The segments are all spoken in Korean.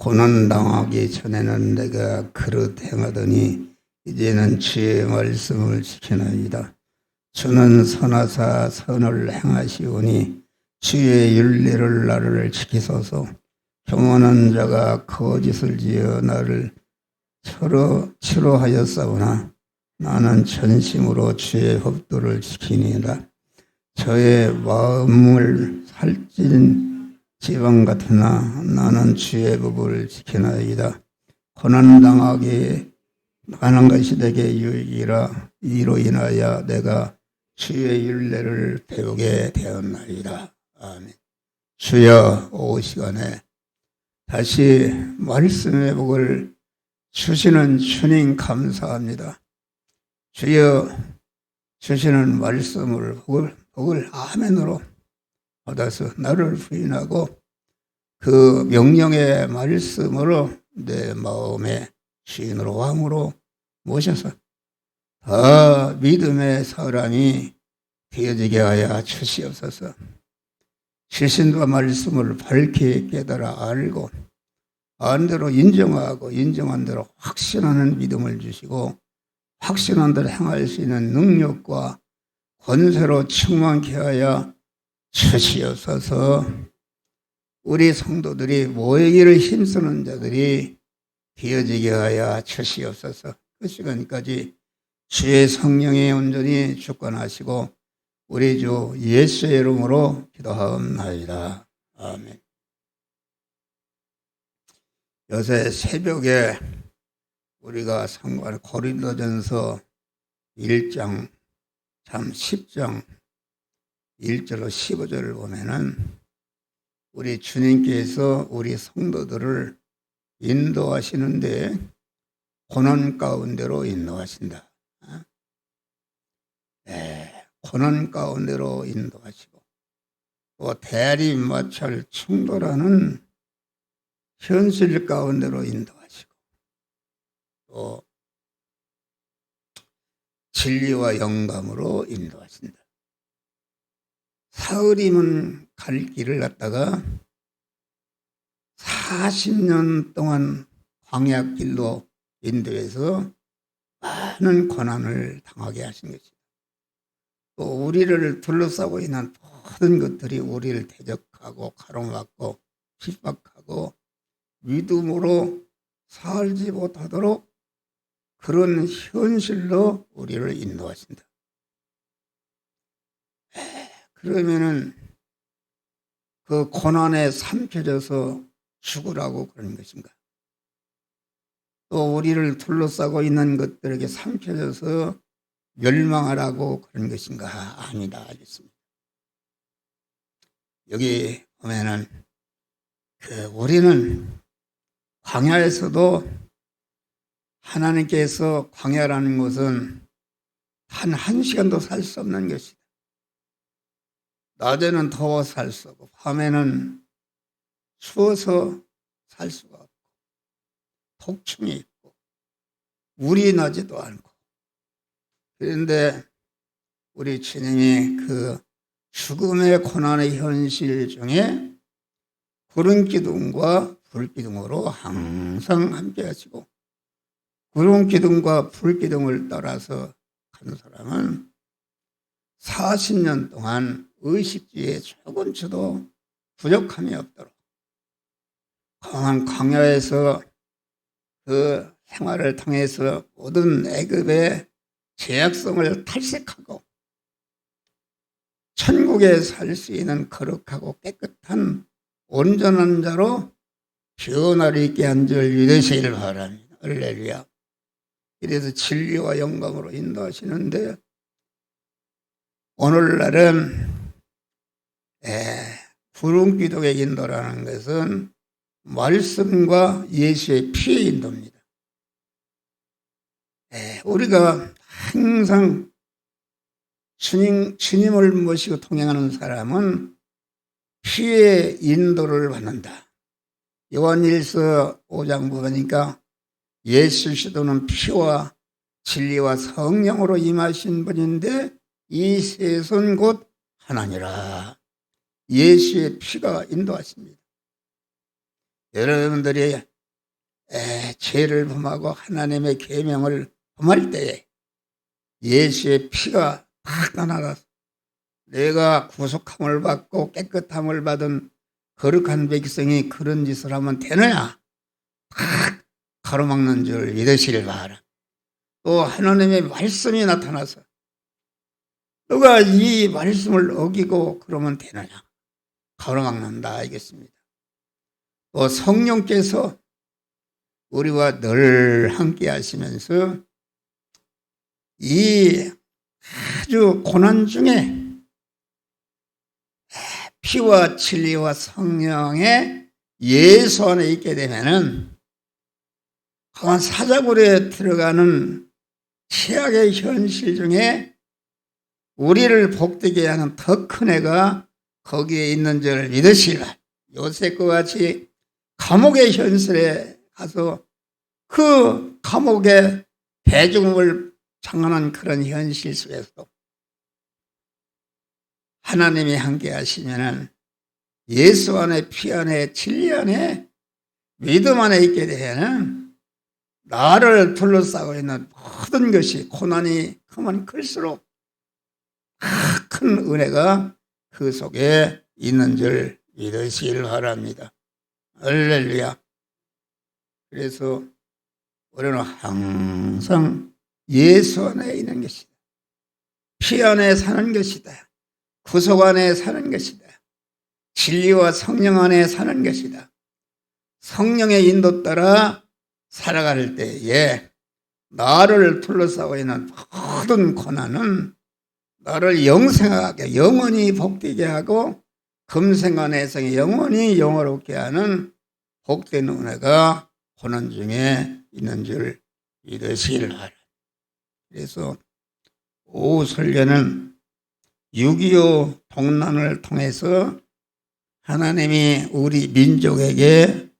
고난당하기 전에는 내가 그릇 행하더니 이제는 주의 말씀을 지키나이다. 주는 선하사 선을 행하시오니 주의 윤례를 나를 지키소서. 경건한 자가 거짓을 지어 나를 치료하였사오나 나는 전심으로 주의 법도를 지키니이다. 저의 마음을 살찐 지방 같으나 나는 주의 법을 지키나이다. 고난당하게 하는 것이 내게 유익이라. 이로 인하여 내가 주의 윤례를 배우게 되었나이다. 아멘. 주여, 오후 시간에 다시 말씀의 복을 주시는 주님 감사합니다. 주여 주시는 말씀을 복을 아멘으로 받아서 나를 부인하고 그 명령의 말씀으로 내 마음의 주인으로 왕으로 모셔서 더 믿음의 사람이 되어지게 하여 주시옵소서. 주신과 말씀을 밝히 깨달아 알고 안 대로 인정하고 인정한 대로 확신하는 믿음을 주시고 확신한 대로 행할 수 있는 능력과 권세로 충만케 하여 주시옵소서. 우리 성도들이 모이기를 힘쓰는 자들이 되어지게 하여 주시옵소서. 그 시간까지 주의 성령이 온전히 주권하시고 우리 주 예수의 이름으로 기도하옵나이다. 아멘. 요새 새벽에 우리가 상관 고린도전서 1장 참 10장 1절로 15절을 보면은 우리 주님께서 우리 성도들을 인도하시는데 고난 가운데로 인도하신다. 고난 가운데로 인도하시고 또 대립마찰 충돌하는 현실 가운데로 인도하시고 또 진리와 영감으로 인도하신다. 사흘이면 갈 길을 갔다가 40년 동안 광야길로 인도해서 많은 고난을 당하게 하신 것이다. 또 우리를 둘러싸고 있는 모든 것들이 우리를 대적하고 가로막고 핍박하고 믿음으로 살지 못하도록 그런 현실로 우리를 인도하신다. 그러면은 그 고난에 삼켜져서 죽으라고 그러는 것인가? 또 우리를 둘러싸고 있는 것들에게 삼켜져서 멸망하라고 그런 것인가? 아니다 하겠습니다. 여기 보면은 우리는 광야에서도 하나님께서 광야라는 것은 한 시간도 살 수 없는 것이다. 낮에는 더워 살 수 없고 밤에는 추워서 살 수가 없고 독충이 있고 물이 나지도 않고 그런데 우리 주님이 그 죽음의 고난의 현실 중에 구름 기둥과 불 기둥으로 항상 함께 하시고 구름 기둥과 불 기둥을 따라서 간 사람은 40년 동안 의식주에 조금치도 부족함이 없도록 강한 광야에서 그 생활을 통해서 모든 애굽의 죄악성을 탈색하고 천국에 살 수 있는 거룩하고 깨끗한 온전한 자로 변화를 있게 한 줄 믿으시길 바랍니다. 할렐루야. 이래서 진리와 영광으로 인도하시는데 오늘날은 구름 기둥의 인도라는 것은 말씀과 예수의 피의 인도입니다. 우리가 항상 주님을 모시고 통행하는 사람은 피의 인도를 받는다. 요한일서 5장 보니까 예수 시도는 피와 진리와 성령으로 임하신 분인데 이 셋은 곧 하나니라. 예수의 피가 인도하십니다. 여러분들이 죄를 범하고 하나님의 계명을 범할 때에 예수의 피가 딱 나타나서 내가 구속함을 받고 깨끗함을 받은 거룩한 백성이 그런 짓을 하면 되느냐? 딱 가로막는 줄 믿으시길 바라. 또 하나님의 말씀이 나타나서 너가 이 말씀을 어기고 그러면 되느냐? 가로막는다 알겠습니다. 또 성령께서 우리와 늘 함께 하시면서 이 아주 고난 중에 피와 진리와 성령의 예수 안에 있게 되면은 강한 사자굴에 들어가는 최악의 현실 중에 우리를 복되게 하는 더 큰 애가 거기에 있는 줄 믿으시라. 요셉과 같이 감옥의 현실에 가서 그 감옥의 대중을 장하는 그런 현실 속에서도 하나님이 함께 하시면은 예수 안에 피 안에 진리 안에 믿음 안에 있게 되면은 나를 둘러싸고 있는 모든 것이 고난이 크면 클수록 큰 은혜가 그 속에 있는 줄 믿으시길 바랍니다. 할렐루야. 그래서 우리는 항상 예수 안에 있는 것이다. 피 안에 사는 것이다. 구속 안에 사는 것이다. 진리와 성령 안에 사는 것이다. 성령의 인도 따라 살아갈 때에 나를 둘러싸고 있는 모든 고난은 나를 영생하게 영원히 복되게 하고 금생간에서 영원히 영화롭게 하는 복된 은혜가 고난 중에 있는 줄 믿으시길 바랍니다. 그래서 오후 설교는 6.25 동란을 통해서 하나님이 우리 민족에게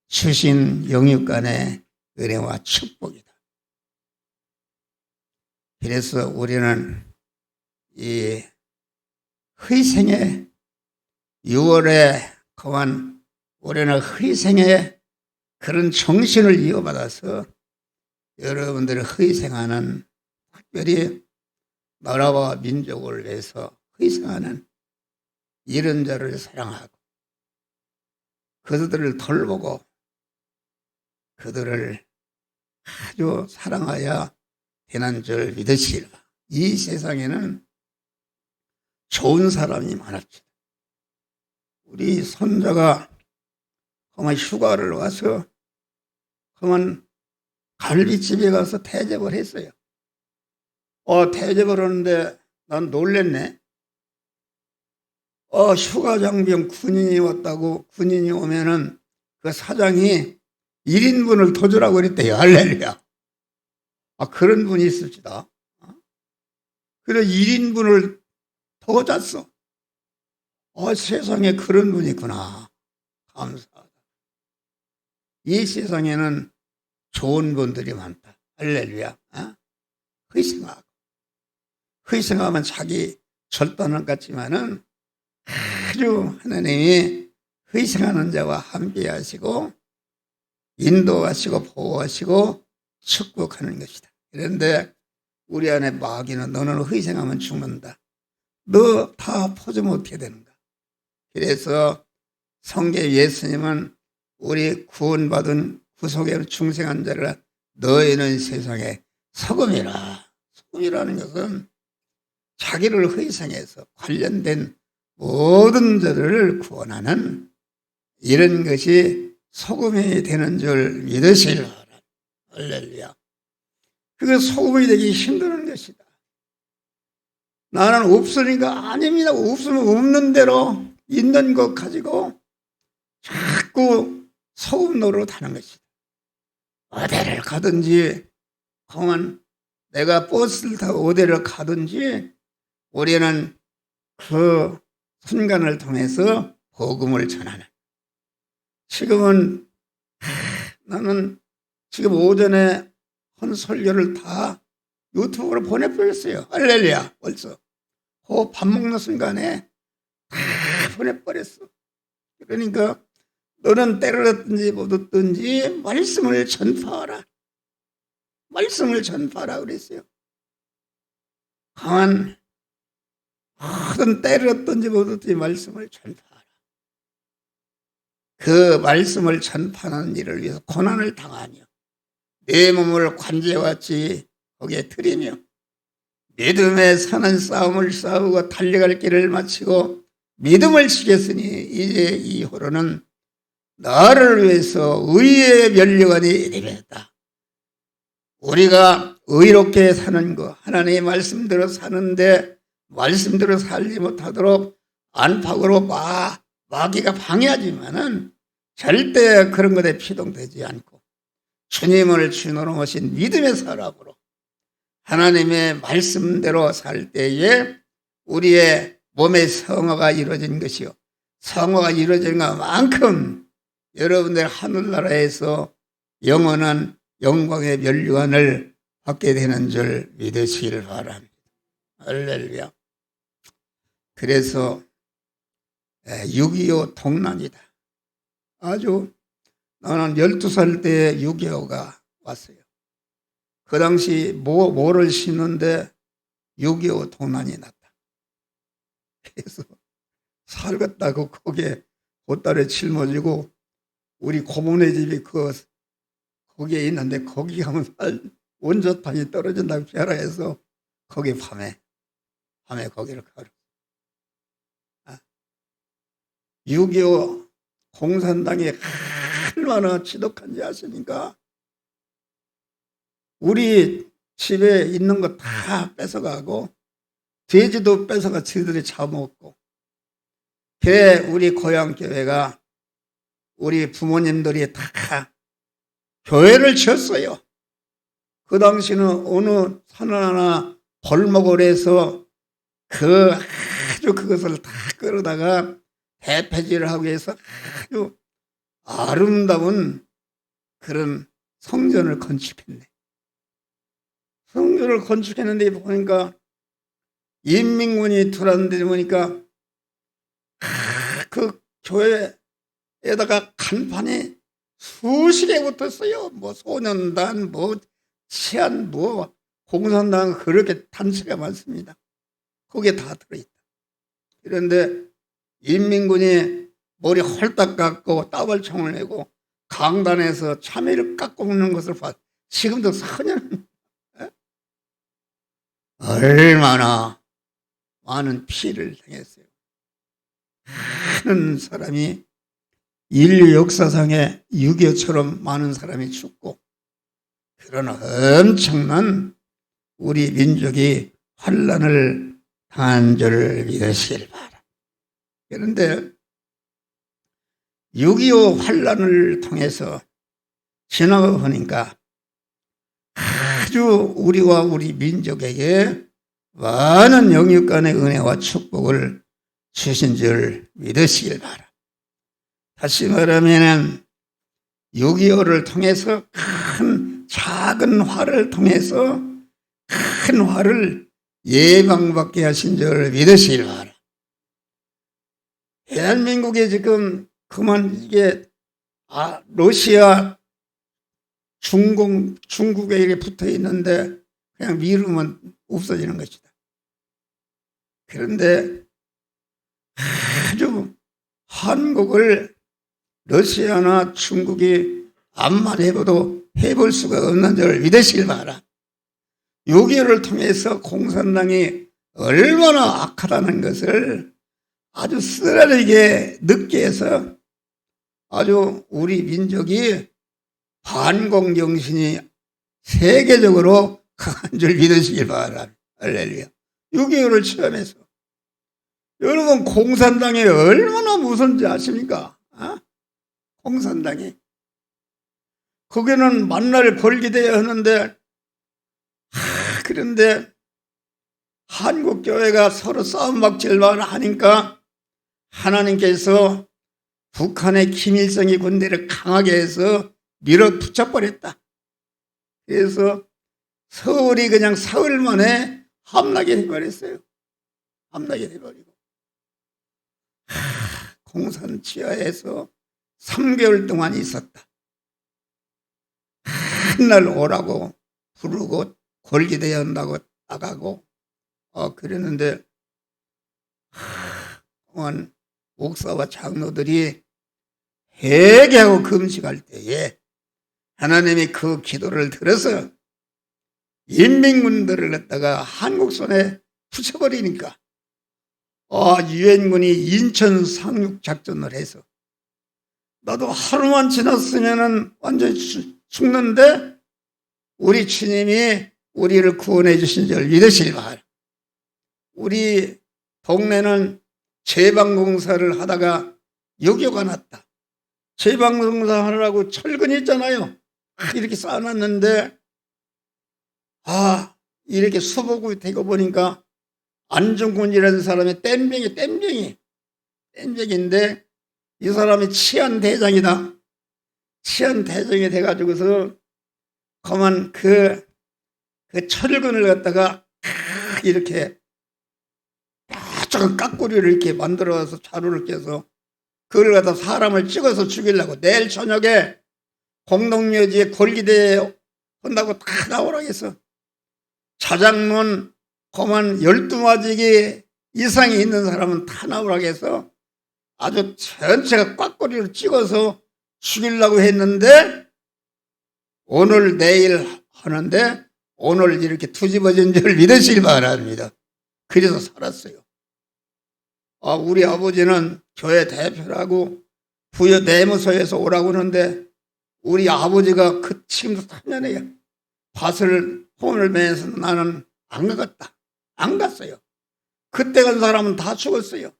주신 영육간의 은혜와 축복이다. 그래서 우리는 이 희생의 6월에 거한 올해는 희생의 그런 정신을 이어받아서 여러분들이 희생하는 특별히 나라와 민족을 위해서 희생하는 이런 자를 사랑하고 그들을 돌보고 그들을 아주 사랑하여 되는 줄 믿으시라. 이 세상에는 좋은 사람이 많았죠. 우리 손자가 그만 휴가를 와서 그만 갈비집에 가서 대접을 했어요. 대접을 하는데 난 놀랬네. 휴가 장병 군인이 왔다고 군인이 오면은 그 사장이 1인분을 더 주라고 그랬대요. 할렐루야. 그런 분이 있을지다. 그래서 1인분을 더 줬어. 세상에 그런 분이 있구나. 감사하다. 이 세상에는 좋은 분들이 많다. 할렐루야. 희생하고. 희생하면 자기 절단은 같지만은 아주 하나님이 희생하는 자와 함께 하시고 인도하시고 보호하시고 축복하는 것이다. 그런데 우리 안에 마귀는 너는 희생하면 죽는다. 너 다 포즈 못해 되는가. 그래서 성경 예수님은 우리 구원받은 구속의 중생한 자를 너희는 세상에 소금이라. 소금이라는 것은 자기를 희생해서 관련된 모든 자들을 구원하는 이런 것이 소금이 되는 줄 믿으시길 바랍니다. 할렐루야. 그게 소금이 되기 힘든 것이다. 나는 없으니까 아닙니다. 없으면 없는 대로 있는 것 가지고 자꾸 소금 노릇 하는 것이다. 어디를 가든지 그만 내가 버스를 타고 어디를 가든지 우리는 그 순간을 통해서 복음을 전하는. 지금은 나는 지금 오전에 한 설교를 다 유튜브로 보내버렸어요. 할렐루야. 벌써 밥 먹는 순간에 다 보내버렸어. 그러니까 너는 때를 얻든지 못 얻든지 말씀을 전파하라. 말씀을 전파하라 그랬어요. 강한 모든 때를 얻든지 못 얻든지 말씀을 전파하라. 그 말씀을 전파하는 일을 위해서 고난을 당하며 내 몸을 관제와 같이 거기에 들이며 믿음에 사는 싸움을 싸우고 달려갈 길을 마치고 믿음을 지켰으니 이제 이후로는 나를 위해서 의의 면류관이 되었다. 우리가 의롭게 사는 것, 하나님의 말씀대로 사는데 말씀대로 살지 못하도록 안팎으로 마귀가 방해하지만은 절대 그런 것에 피동되지 않고 주님을 주인으로 모신 믿음의 사람으로 하나님의 말씀대로 살 때에 우리의 몸의 성화가 이루어진 것이요. 성화가 이루어진 것만큼 여러분들 하늘나라에서 영원한 영광의 면류관을 받게 되는 줄 믿으시길 바랍니다. 할렐루야. 그래서 6.25 동란이다. 아주 나는 12살 때 6.25가 왔어요. 그 당시 모를 심는데 6.25 동란이 났다. 그래서 살겠다고 거기에 보따리에 짊어지고 우리 고모네 집이 거기에 있는데 거기 가면 원자탄이 떨어진다고 배라해서 거기 밤에 거기를 가려. 6.25 공산당이 얼마나 지독한지 아십니까? 우리 집에 있는 거 다 뺏어가고 돼지도 뺏어가 지들이 잡아먹고 우리 고향교회가 우리 부모님들이 다 교회를 지었어요. 그 당시는 어느 산 하나 벌목을 해서 아주 그것을 다 끌어다가 대패질을 하기 위해서 아주 아름다운 그런 성전을 건축했네. 성전을 건축했는데 보니까 인민군이 들어왔는데 보니까 그 교회에다가 간판이 수십 개 붙었어요. 뭐 소년단, 뭐 치안, 뭐 공산당 그렇게 단체가 많습니다. 거기에 다 들어있다. 그런데 인민군이 머리 홀딱 깎고 따발총을 내고 강단에서 참외를 깎고 먹는 것을 봤. 지금도 소년 얼마나 많은 피를 당했어요. 많은 사람이 인류 역사상에 6.25처럼 많은 사람이 죽고 그런 엄청난 우리 민족이 환난을 당한 줄을 믿으시길 바랍니다. 그런데 6.25 환난을 통해서 지나가 보니까 아주 우리와 우리 민족에게 많은 영육간의 은혜와 축복을 주신 줄 믿으시길 바랍니다. 다시 말하면 6.25를 통해서 작은 화를 통해서 큰 화를 예방받게 하신 줄 믿으시길 바랍니다. 대한민국에 지금 이게 러시아 중국에 이렇게 붙어 있는데 그냥 미루면 없어지는 것이다. 그런데 아주 한국을 러시아나 중국이 암만 해봐도 해볼 수가 없는 줄 믿으시길 바라. 6.25를 통해서 공산당이 얼마나 악하다는 것을 아주 쓰라리게 느끼게 해서 아주 우리 민족이 반공정신이 세계적으로 강한 줄 믿으시길 바랍니다. 할렐루야. 6.25를 체험해서 여러분 공산당이 얼마나 무서운지 아십니까? 공산당이 거기는 만날 걸기돼야 하는데 그런데 한국교회가 서로 싸움박질만 하니까 하나님께서 북한의 김일성이 군대를 강하게 해서 밀어붙여버렸다. 그래서 서울이 그냥 사흘 만에 함락이 돼버렸어요. 함락이 돼버리고 공산 지하에서 3개월 동안 있었다. 한날 오라고 부르고 골기대회 한다고 나가고 그랬는데 목사와 장로들이 회개하고 금식할 때에 하나님이 그 기도를 들어서 인민군들을 갖다가 한국 손에 붙여버리니까 유엔군이 인천 상륙 작전을 해서 나도 하루만 지났으면 완전히 죽는데 우리 주님이 우리를 구원해 주신 줄 믿으시기 바랍니다. 우리 동네는 제방공사를 하다가 요교가 났다. 제방공사 하느라고 철근 있잖아요. 이렇게 쌓아놨는데 이렇게 수복이 되고 보니까 안중근이라는 사람이 땜병인데 이 사람이 치안대장이다. 치안대장이 돼가지고서 그만 그 철근을 갖다가 이렇게 조금 깍구리를 이렇게 만들어서 자루를 껴서 그걸 갖다 사람을 찍어서 죽이려고 내일 저녁에 공동묘지에 골기대회 한다고 다 나오라고 해서 자장론 그만 12마지기 이상이 있는 사람은 다 나오라고 해서 아주 전체가 꽉꼬리로 찍어서 죽이려고 했는데 오늘 내일 하는데 오늘 이렇게 뒤집어진 줄 믿으시기 바랍니다. 그래서 살았어요. 우리 아버지는 교회 대표라고 부여 내무소에서 오라고 하는데 우리 아버지가 지금도 3년이에요. 밭을 혼을 매서 나는 안 갔어요. 그때 간 사람은 다 죽었어요.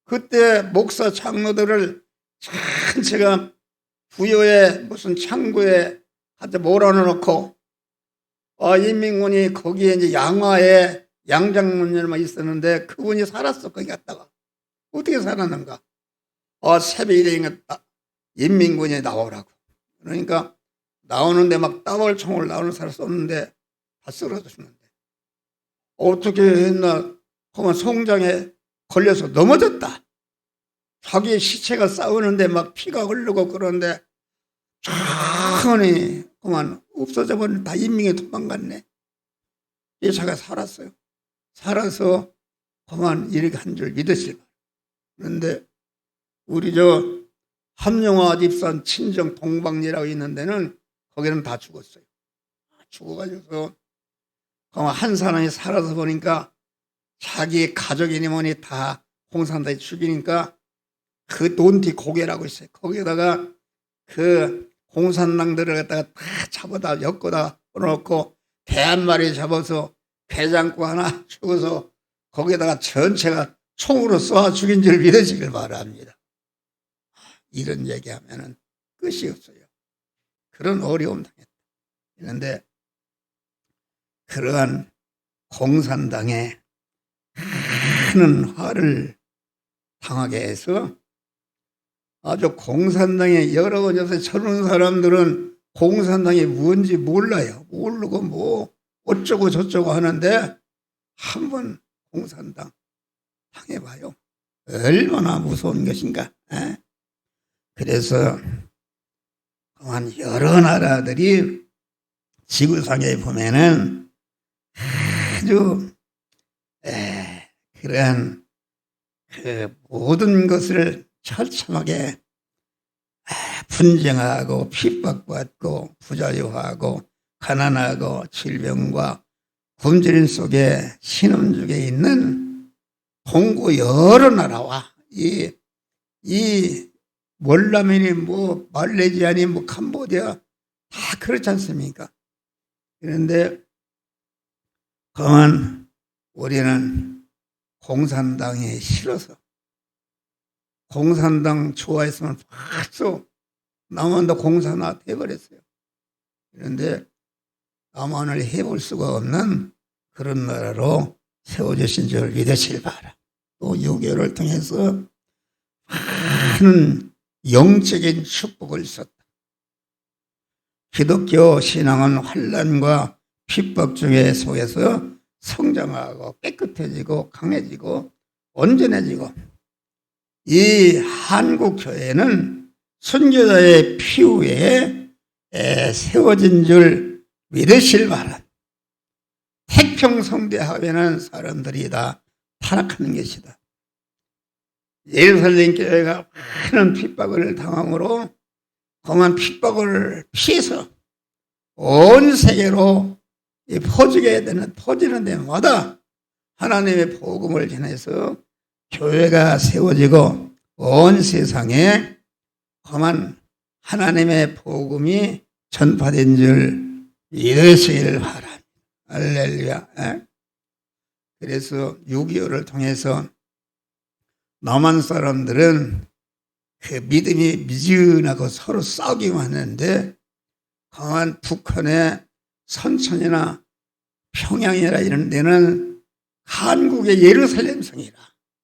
그때 목사 장로들을 전체가 부여에 무슨 창구에 갖다 몰아넣고 인민군이 거기에 이제 양화에 양장군님만 있었는데 그분이 살았어. 거기 갔다가 어떻게 살았는가? 새벽에 일어났다. 인민군이 나오라고. 그러니까 나오는데 막 따발총을 나오는 사람 쏘는데 다 쓰러져 죽는데 어떻게 했나? 그만 송장에 걸려서 넘어졌다. 자기 시체가 싸우는데 막 피가 흐르고 그러는데 천천히 그만 없어져 버린 다 인민이 도망갔네. 이 자가 살았어요. 살아서 그만 이렇게 한 줄 믿으실 거예요. 그런데 우리 함영화 집산 친정 동방리라고 있는 데는 거기는 다 죽었어요. 죽어가지고서 그만 한 사람이 살아서 보니까 자기 가족이니 뭐니 다 공산당이 죽이니까 그 논디 고개라고 있어요. 거기에다가 그 공산당들을 갖다가 다 잡아다 엮어다 놓고 개 한 마리 잡아서 게장국 하나 주고서 거기에다가 전체가 총으로 쏴 죽인 줄 믿으시길 바랍니다. 이런 얘기하면은 끝이 없어요. 그런 어려움 당했다. 그런데 그러한 공산당에 큰 화를 당하게 해서 아주 공산당에 여러 번 요새 젊은 사람들은 공산당이 뭔지 몰라요. 모르고 뭐 어쩌고 저쩌고 하는데 한번 공산당 당해봐요. 얼마나 무서운 것인가. 그래서 그만 여러 나라들이 지구상에 보면은 아주 그러한 그 모든 것을 처참하게 분쟁하고 핍박받고 부자유하고 가난하고 질병과 굶주림 속에 신음죽에 있는 동구 여러 나라와 이 월남이니 뭐 말레이시아니 뭐 캄보디아 다 그렇지 않습니까? 그런데 그만 우리는 공산당이 싫어서 공산당 좋아했으면 벌써 남한도 공산화 돼버렸어요. 그런데 남한을 해볼 수가 없는 그런 나라로 세워주신 줄 믿으실 바라. 또 6.25를 통해서 많은 영적인 축복을 줬다. 기독교 신앙은 환난과 핍박 중에 속에서 성장하고 깨끗해지고 강해지고 온전해지고 이 한국 교회는 순교자의 피 위에 세워진 줄 믿으실 바랍니다. 태평성대 하면은 사람들이 다 타락하는 것이다. 예루살렘 교회가 많은 핍박을 당함으로 그만 핍박을 피해서 온 세계로 퍼지는 데마다 하나님의 복음을 전해서 교회가 세워지고 온 세상에 그만 하나님의 복음이 전파된 줄 믿으시기를 바랍니다. 할렐루야. 그래서 6.25를 통해서 남한 사람들은 그 믿음이 미지근하고 서로 싸우기만 하는데 강한 북한의 선천이나 평양이나 이런 데는 한국의 예루살렘 성이라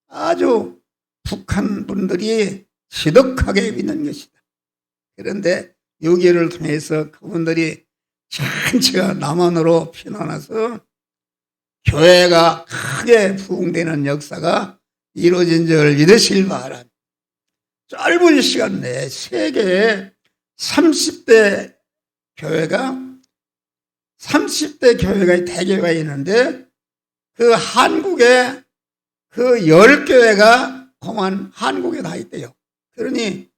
아주 북한 분들이 지독하게 믿는 것이다. 그런데 6.25를 통해서 그분들이 전체가 남한으로 피난와서 교회가 크게 부흥되는 역사가 이루어진 줄 믿으실 바랍니다. 짧은 시간 내에 세계에 30대 교회가 대교회가 있는데 그 한국에 그 10교회가 그만 한국에 다 있대요. 그러니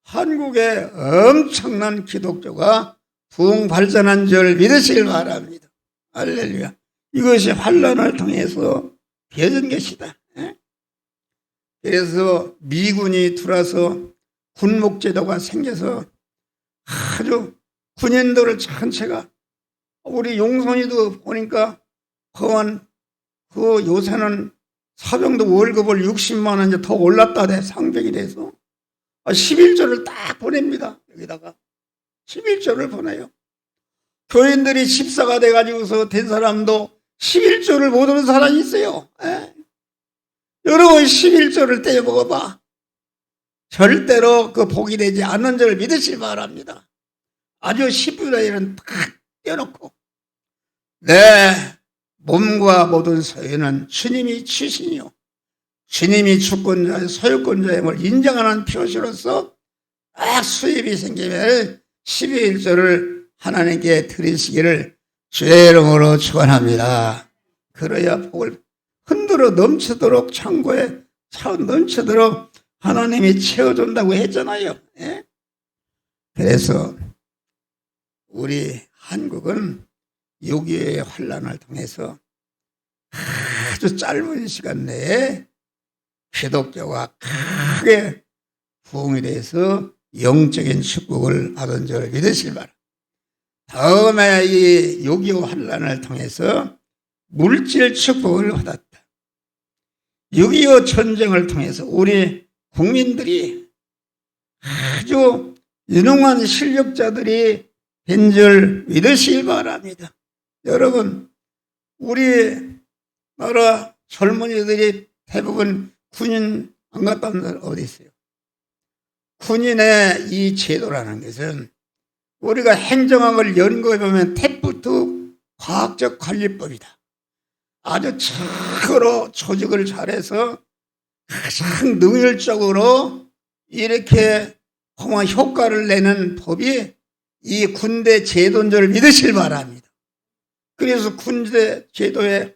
한국에 엄청난 기독교가 부흥 발전한 줄 믿으시길 바랍니다. 할렐루야. 이것이 환란을 통해서 되어진 것이다. 그래서 미군이 들어와서 군목제도가 생겨서 아주 군인들을 전체가 우리 용선이도 보니까 그 요새는 사병도 월급을 60만 원 이제 더 올랐다 돼 상병이 돼서 11조를 딱 보냅니다. 여기다가 11조를 보내요. 교인들이 집사가 돼가지고서 된 사람도 11조를 못 얻은 사람이 있어요. 여러분 11조를 떼어 먹어봐. 절대로 그 복이 되지 않는 줄 믿으시기 바랍니다. 아주 10분의 1은 딱 떼어놓고 내 몸과 모든 소유는 주님이 주시니요 주님이 주권자의 소유권자임을 인정하는 표시로서 딱 수입이 생기면 12일조를 하나님께 드리시기를 주의 이름으로 축원합니다. 그래야 복을 흔들어 넘치도록 창고에 넘치도록 하나님이 채워준다고 했잖아요. 그래서 우리 한국은 6.25의 환란을 통해서 아주 짧은 시간 내에 기독교가 크게 부흥이 돼서 영적인 축복을 받은 줄 믿으실 바랍니다. 다음에 이 6.25 환란을 통해서 물질 축복을 받았다. 6.25 전쟁을 통해서 우리 국민들이 아주 유능한 실력자들이 된 줄 믿으시기 바랍니다. 여러분, 우리 나라 젊은이들이 대부분 군인 안 갔다 온 사람 어디 있어요? 군인의 이 제도라는 것은 우리가 행정학을 연구해 보면 테프트 과학적 관리법이다. 아주 최고로 조직을 잘해서 가장 능률적으로 이렇게 효과를 내는 법이 이 군대 제도인 줄 믿으실 바랍니다. 그래서 군대 제도에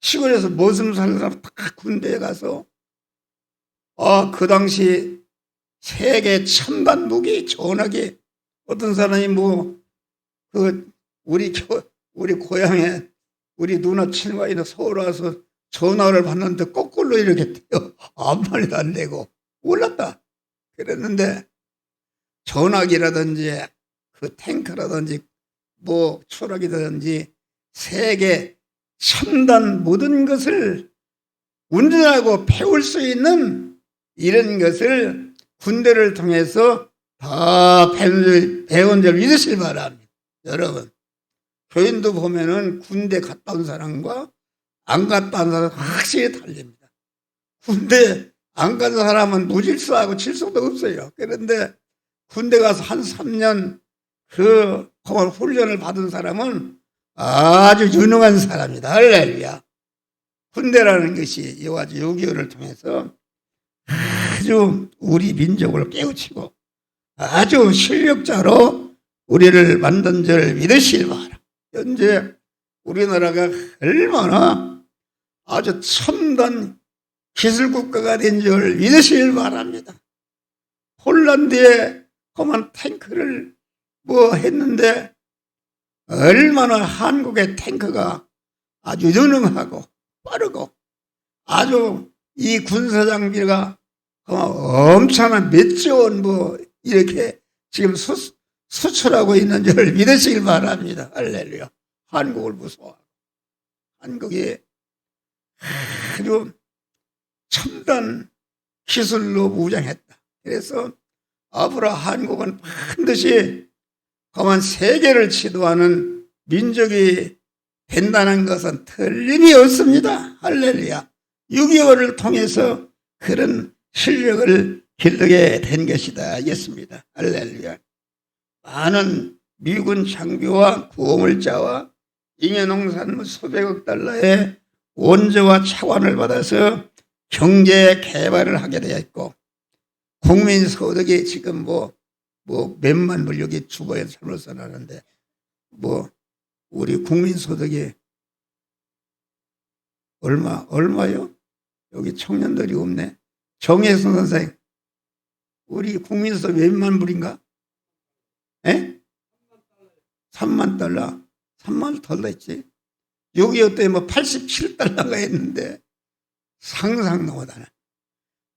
시골에서 머슴 사는 사람 다 군대에 가서 그 당시 세계 첨단 무기 전화기 어떤 사람이 우리 고향에 우리 누나 친구가 있는 서울 와서 전화를 받는데 거꾸로 이렇게 아무 말도 안 되고 몰랐다. 그랬는데 전화기라든지 그 탱크라든지 초락이라든지 세계 첨단 모든 것을 운전하고 배울 수 있는 이런 것을 군대를 통해서 다 배운 줄 믿으실 바랍니다. 여러분, 교인도 보면은 군대 갔다 온 사람과 안 갔다 온 사람 확실히 달립니다. 군대 안 간 사람은 무질서하고 질서도 없어요. 그런데 군대 가서 한 3년 그만 훈련을 받은 사람은 아주 유능한 사람이다. 할렐루야. 군대라는 것이 이와 6.25를 통해서 아주 우리 민족을 깨우치고 아주 실력자로 우리를 만든 줄 믿으시길 바랍니다. 현재 우리나라가 얼마나 아주 첨단 기술국가가 된 줄 믿으시길 바랍니다. 폴란드에 그만 탱크를 했는데 얼마나 한국의 탱크가 아주 유능하고 빠르고 아주 이 군사장비가 엄청난 몇조 원 이렇게 지금 수출하고 있는 줄 믿으시길 바랍니다. 할렐루야. 한국을 무서워하고 한국이 아주 첨단 기술로 무장했다. 그래서 앞으로 한국은 반드시 그만 세계를 지도하는 민족이 된다는 것은 틀림이 없습니다. 할렐루야. 6.25를 통해서 그런 실력을 기르게 된 것이다 하겠습니다. 할렐루야. 많은 미군 장비와 구호물자와 잉여농산물 수백억 달러의 원조와 차관을 받아서 경제 개발을 하게 되어 있고, 국민 소득이 지금 몇만 불, 여기 주보에 잘못 써놨는데 우리 국민 소득이 얼마요? 여기 청년들이 없네. 정혜선 선생님, 우리 국민 소득 몇만 불인가? 3만 달러. 3만 달러 했지. 6.25 때 87달러가 했는데 상상도 못하는.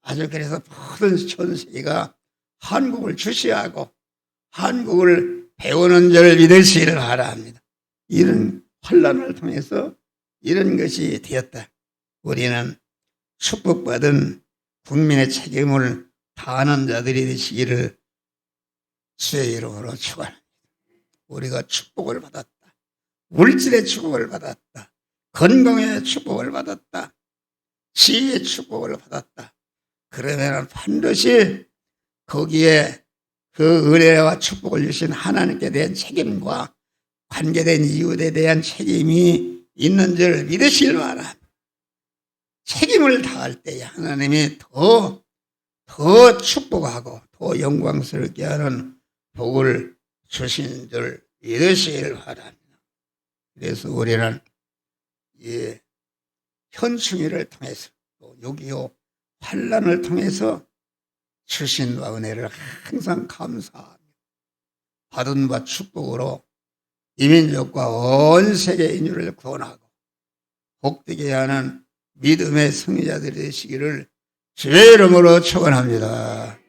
아주 그래서 모든 전 세계가 한국을 주시하고 한국을 배우는 줄 믿으시기를 바랍니다. 이런 환란을 통해서 이런 것이 되었다. 우리는 축복받은 국민의 책임을 다하는 자들이 되시기를 주의 이름으로 축원합니다. 우리가 축복을 받았다. 물질의 축복을 받았다. 건강의 축복을 받았다. 지혜의 축복을 받았다. 그러면 반드시 거기에 그 은혜와 축복을 주신 하나님께 대한 책임과 관계된 이웃에 대한 책임이 있는 줄 믿으시길 바랍니다. 책임을 다할 때 하나님이 더 축복하고 더 영광스럽게 하는 복을 주신 줄 믿으시길 바랍니다. 그래서 우리는 이 현충일을 통해서 또 6.25 환란을 통해서 주신 바 은혜를 항상 감사하며 받은 바 축복으로 이민족과 온 세계 인류를 구원하고 복되게 하는 믿음의 승리자들이 되시기를 주의 이름으로 축원합니다.